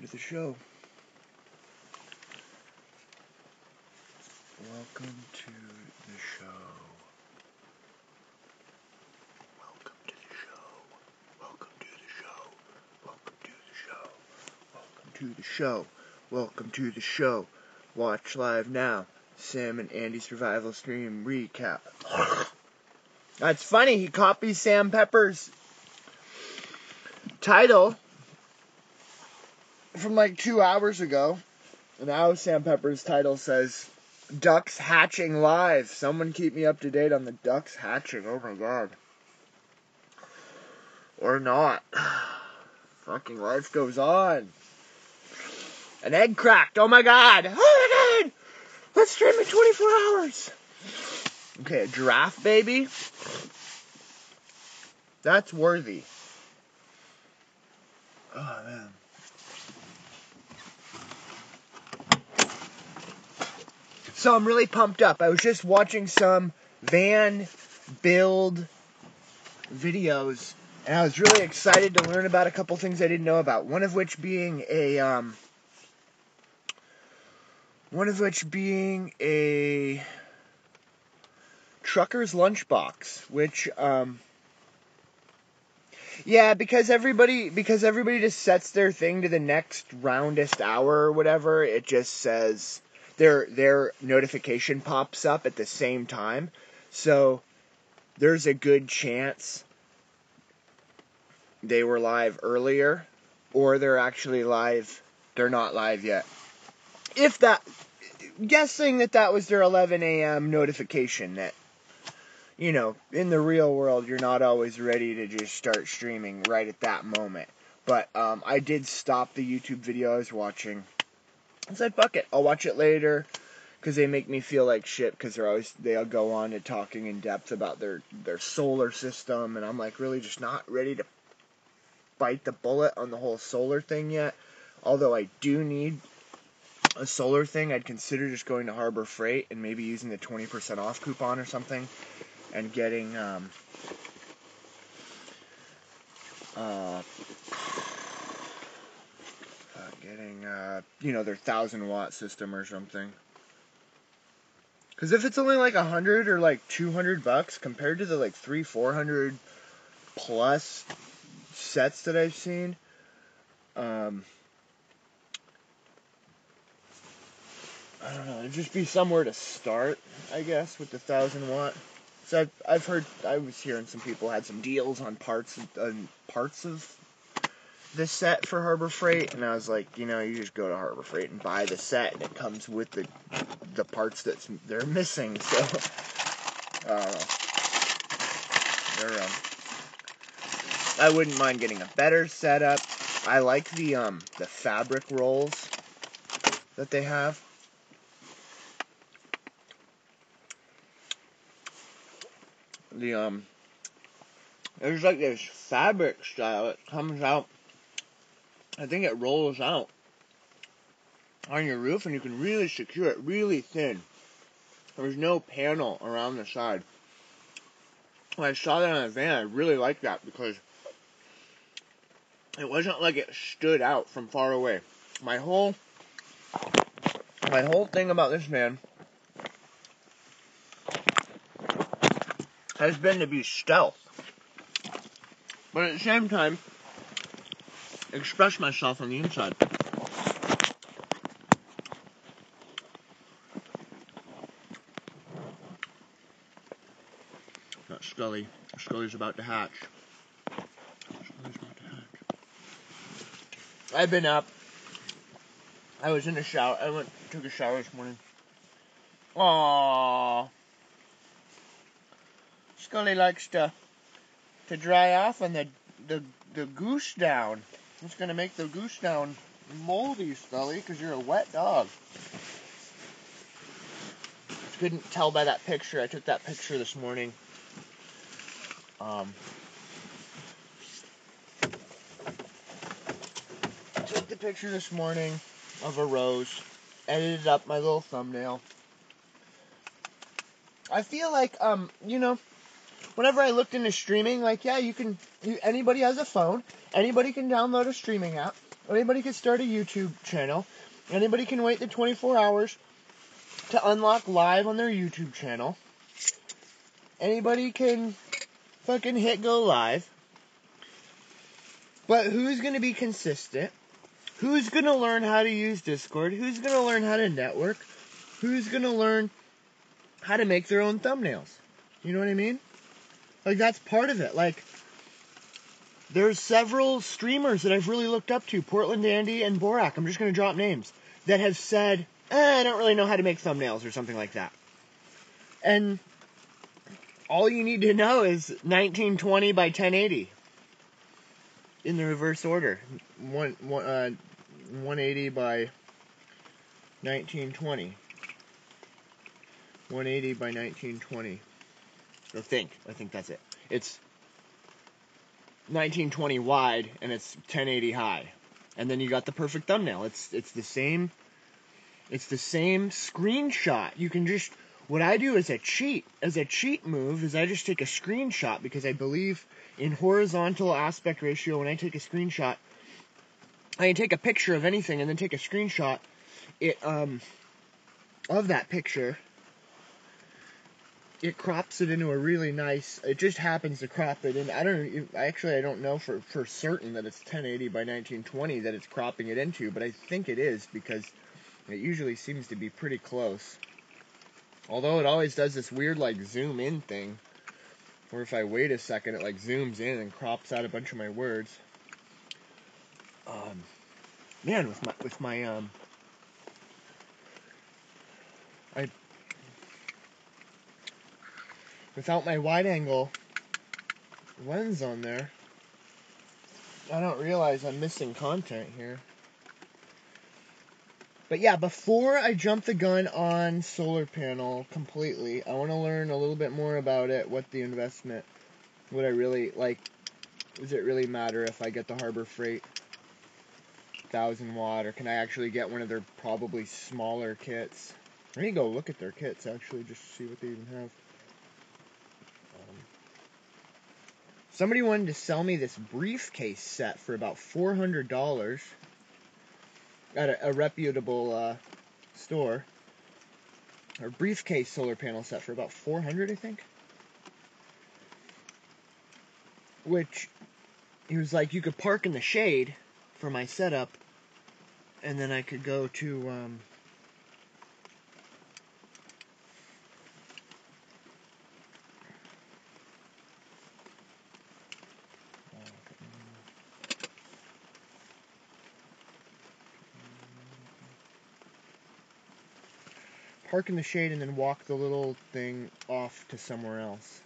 to the show. Welcome to the show. Welcome to the show. Welcome to the show. Welcome to the show. Welcome to the show. Welcome to the show. Watch live now. Sam and Andy survival stream recap. That's funny. He copies Sam Pepper's title from like 2 hours ago. And now Sam Pepper's title says, Ducks hatching live. Someone keep me up to date on the ducks hatching. Oh my god. Or not. Fucking life goes on. An egg cracked. Oh my god. Oh my god. Let's stream in 24 hours. Okay, a giraffe baby. That's worthy. Oh man. So I'm really pumped up. I was just watching some van build videos, and I was really excited to learn about a couple things I didn't know about. One of which being a trucker's lunchbox, which yeah, because everybody just sets their thing to the next roundest hour or whatever. It just says their notification pops up at the same time. So there's a good chance they were live earlier, or they're actually live. They're not live yet. Guessing that was their 11 a.m. notification that, you know, in the real world, you're not always ready to just start streaming right at that moment. But I did stop the YouTube video I was watching. I said, fuck it, I'll watch it later, because they make me feel like shit, because they'll go on to talking in depth about their solar system, and I'm like really just not ready to bite the bullet on the whole solar thing yet. Although I do need a solar thing, I'd consider just going to Harbor Freight and maybe using the 20% off coupon or something, and getting their 1,000-watt system or something. Because if it's only like 100 or like $200 compared to the like 300-400 plus sets that I've seen, I don't know. It'd just be somewhere to start, I guess, with the 1,000-watt. So I was hearing some people had some deals on parts of this set for Harbor Freight, and I was like, you just go to Harbor Freight and buy the set, and it comes with the parts they're missing. So I wouldn't mind getting a better setup. I like the fabric rolls that they have. There's like this fabric style that comes out. I think it rolls out on your roof, and you can really secure it really thin. There's no panel around the side. When I saw that on a van, I really liked that because it wasn't like it stood out from far away. My whole thing about this van has been to be stealth, but at the same time, express myself on the inside. Got Scully. Scully's about to hatch. I've been up. I was in the shower. Took a shower this morning. Aww. Scully likes to dry off on the goose down. It's going to make the goose down moldy, Scully, because you're a wet dog. Couldn't tell by that picture. I took that picture this morning. Took the picture this morning of a rose. Edited up my little thumbnail. I feel like, whenever I looked into streaming, like, yeah, anybody has a phone, anybody can download a streaming app, Anybody can start a YouTube channel. Anybody can wait the 24 hours to unlock live on their YouTube channel. Anybody can fucking hit go live. But who's going to be consistent? Who's going to learn how to use Discord? Who's going to learn how to network? Who's going to learn how to make their own thumbnails? You know what I mean? Like, that's part of it. Like, there's several streamers that I've really looked up to, Portland Andy and Borak, I'm just going to drop names, that have said, I don't really know how to make thumbnails or something like that. And all you need to know is 1920 by 1080 in the reverse order. 180 by 1920. 180 by 1920. I think that's it. It's 1920 wide and it's 1080 high. And then you got the perfect thumbnail. It's the same screenshot. You can just, what I do as a cheat move is I just take a screenshot, because I believe in horizontal aspect ratio. When I take a screenshot, I can take a picture of anything and then take a screenshot of that picture. It crops it into a really nice, it just happens to crop it in. I don't know for certain that it's 1080 by 1920 that it's cropping it into, but I think it is, because it usually seems to be pretty close. Although it always does this weird, like, zoom in thing, where if I wait a second, it, like, zooms in and crops out a bunch of my words. Man, without my wide-angle lens on there, I don't realize I'm missing content here. But yeah, before I jump the gun on solar panel completely, I want to learn a little bit more about it, what the investment, would I really, like, does it really matter if I get the Harbor Freight 1000 watt, or can I actually get one of their probably smaller kits? I need to go look at their kits, actually, just to see what they even have. Somebody wanted to sell me this briefcase set for about $400 at a reputable store. Or briefcase solar panel set for about $400, I think. Which, he was like, you could park in the shade for my setup, and then I could go to, park in the shade and then walk the little thing off to somewhere else.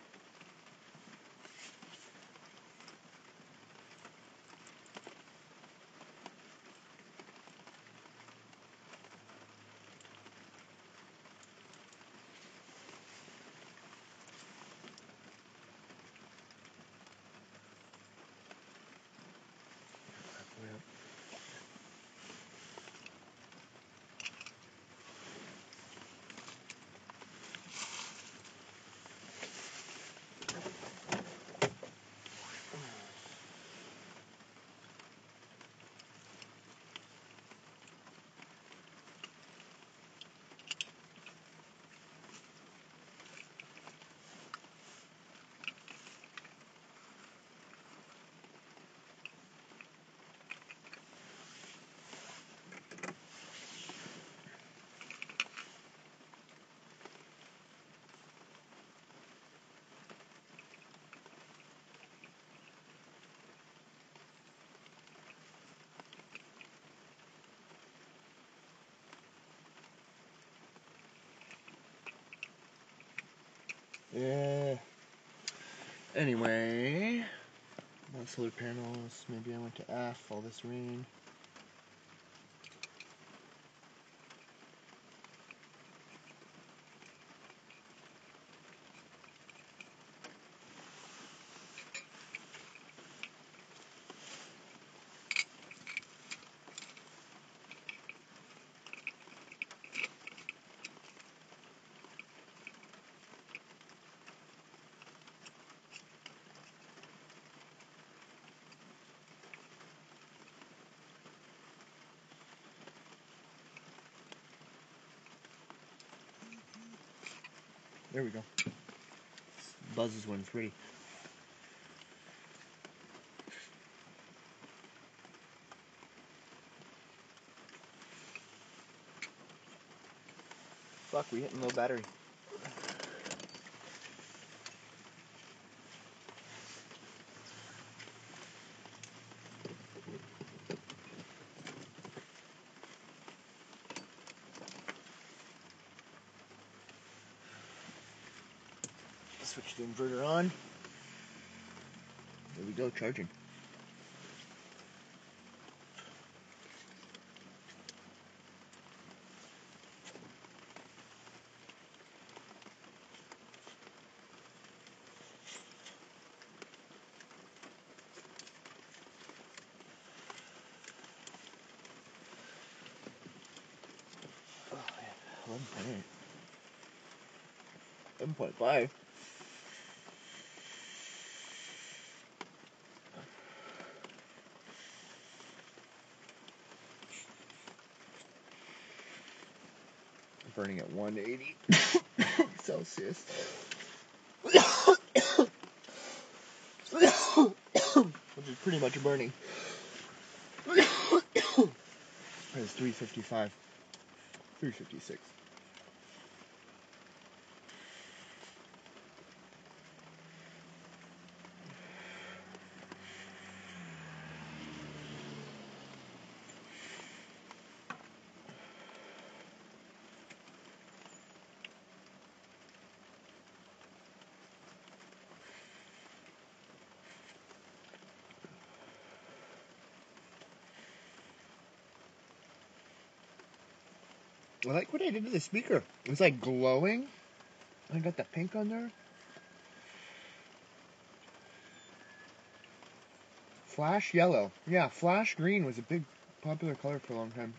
Yeah. Anyway, about solar panels. Maybe I went to F, all this rain. There we go. Buzzes when it's ready. Fuck, we hitting low battery. Switch the inverter on. There we go, charging. Oh, yeah. 11.5. Burning at 180 Celsius. Which is pretty much burning. It's 355. 356. I like what I did to the speaker. It's like glowing. I got that pink on there. Flash yellow. Yeah, flash green was a big popular color for a long time.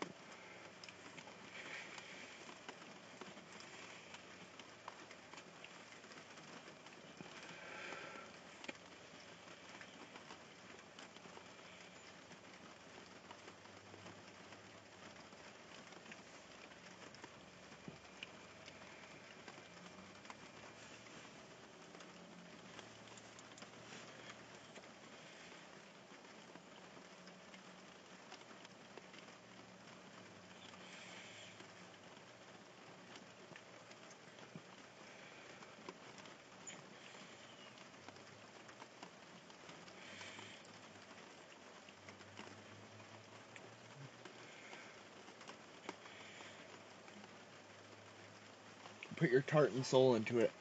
Put your tartan soul into it.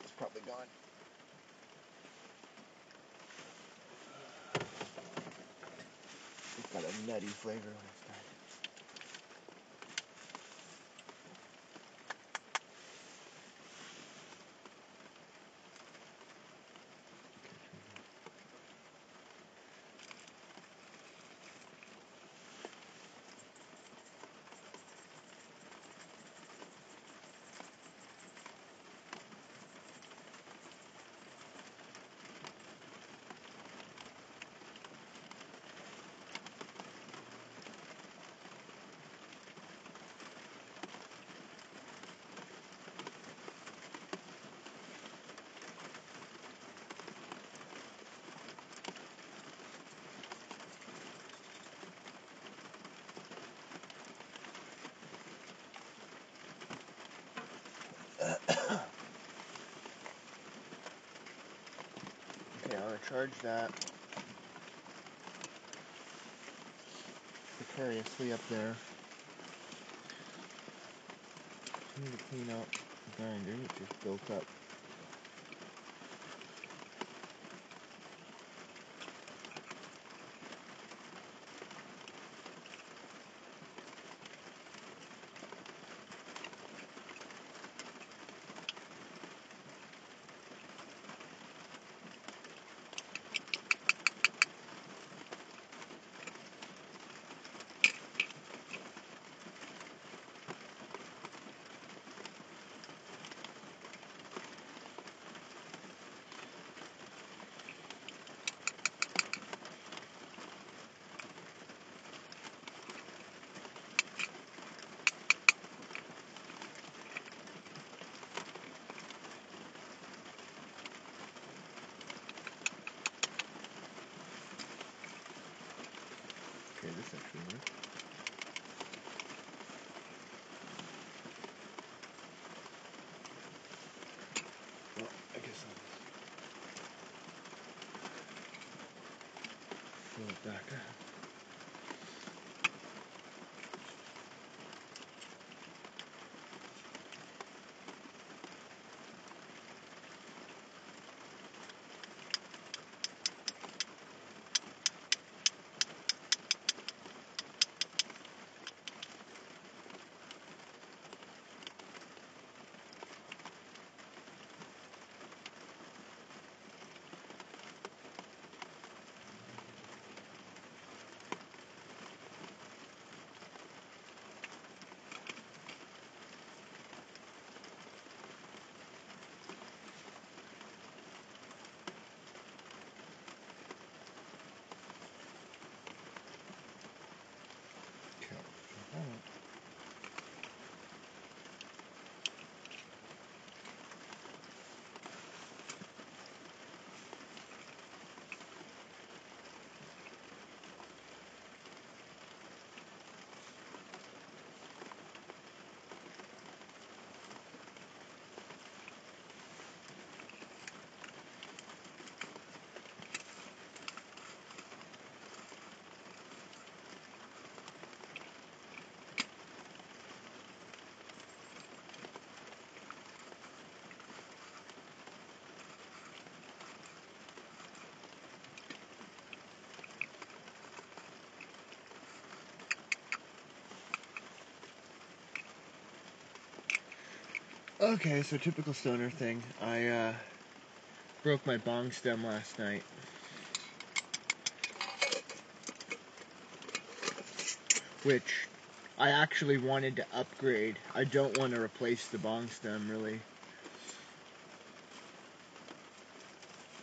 It's probably gone. It's got a nutty flavor when it's done. Okay, I'm going to charge that precariously up there. I need to clean out the grinder, it just built up. actually work. Well, I guess I'll fill it back up. Okay, so typical stoner thing. I broke my bong stem last night. Which I actually wanted to upgrade. I don't want to replace the bong stem, really.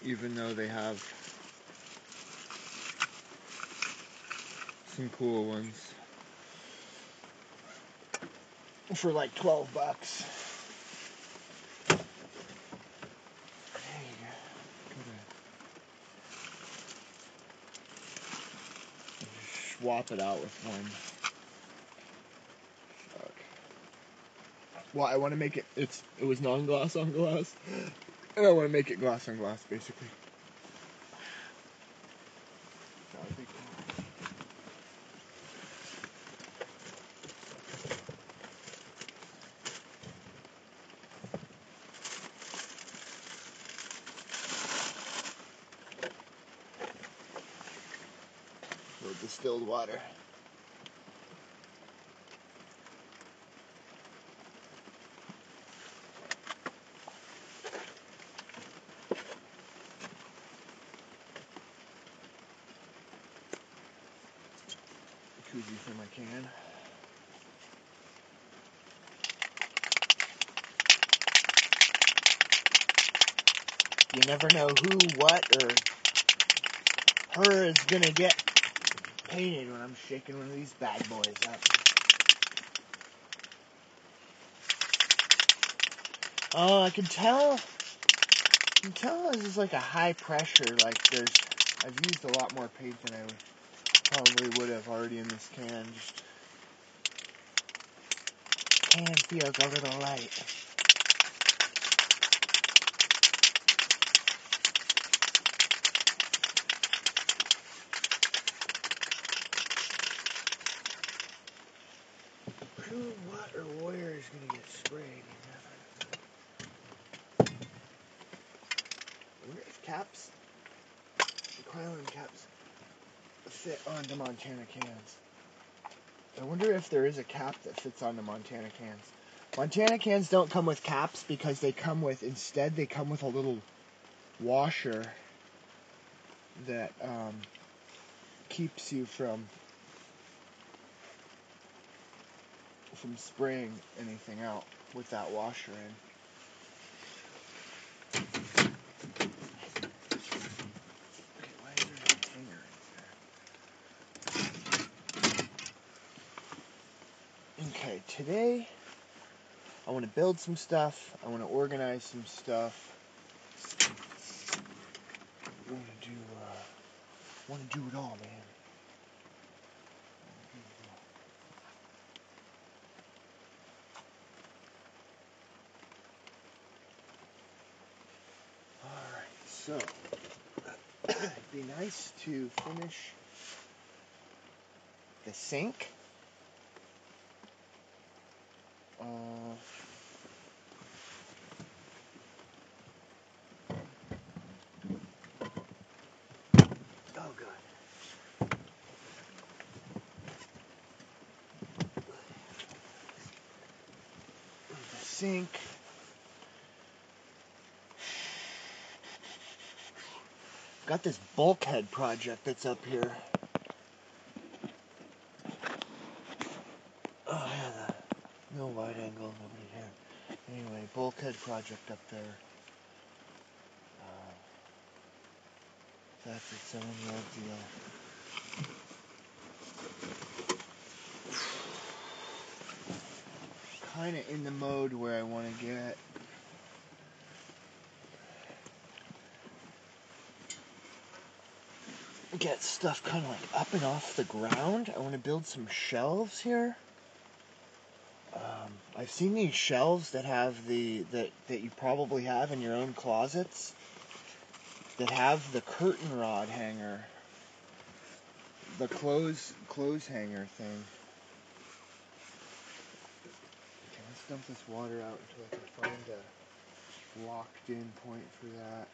Even though they have some cool ones. For like $12. Swap it out with one. Fuck. Well, I want to make it. It was non-glass on glass, and I want to make it glass on glass, basically. That would be cool. With distilled water. Koozie for my can. You never know who, what, or her is gonna get painted when I'm shaking one of these bad boys up. Oh, I can tell this is like a high pressure, like I've used a lot more paint than I probably would have already in this can. Just can feels a little light. Who, what, or where is going to get sprayed? I wonder if caps, the Krylon caps, fit onto Montana cans. I wonder if there is a cap that fits onto Montana cans. Montana cans don't come with caps because they come with a little washer that keeps you from spraying anything out with that washer in. Okay, why is there a hanger in there? Okay, today I want to build some stuff. I want to organize some stuff. I want to do it all, man. So, it'd be nice to finish the sink. Oh god. The sink. Got this bulkhead project that's up here. Oh yeah, no wide angle, nobody here. Anyway, bulkhead project up there. That's its own little deal. Kind of in the mode where I want to get stuff kind of like up and off the ground. I want to build some shelves here. I've seen these shelves that have that you probably have in your own closets that have the curtain rod hanger, the clothes hanger thing. Okay, let's dump this water out until I can find a locked in point for that.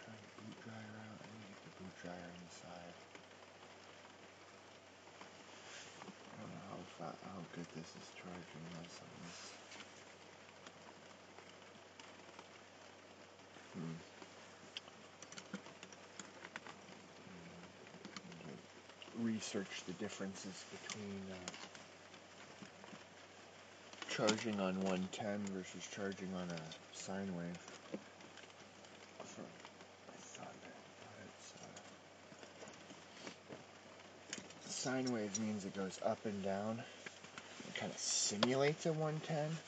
Trying to boot dryer out. I need to get the boot dryer inside. I don't know how good this is charging this on this. Research the differences between charging on 110 versus charging on a sine wave. Sine wave means it goes up and down. It kind of simulates a 110.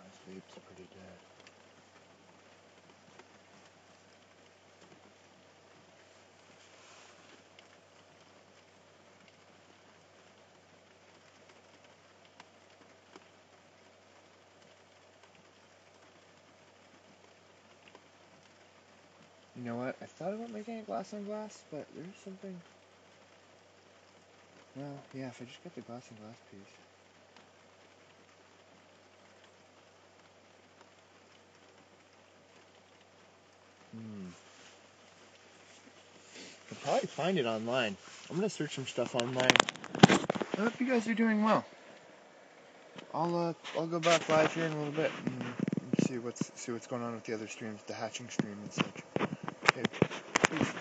This vape's pretty dead. You know what? I thought about making it glass on glass, but there's something. Well, yeah, if I just get the glass on glass piece. You'll probably find it online. I'm gonna search some stuff online. I hope you guys are doing well. I'll go back live here in a little bit and see what's going on with the other streams, the hatching stream and such. Okay, peace.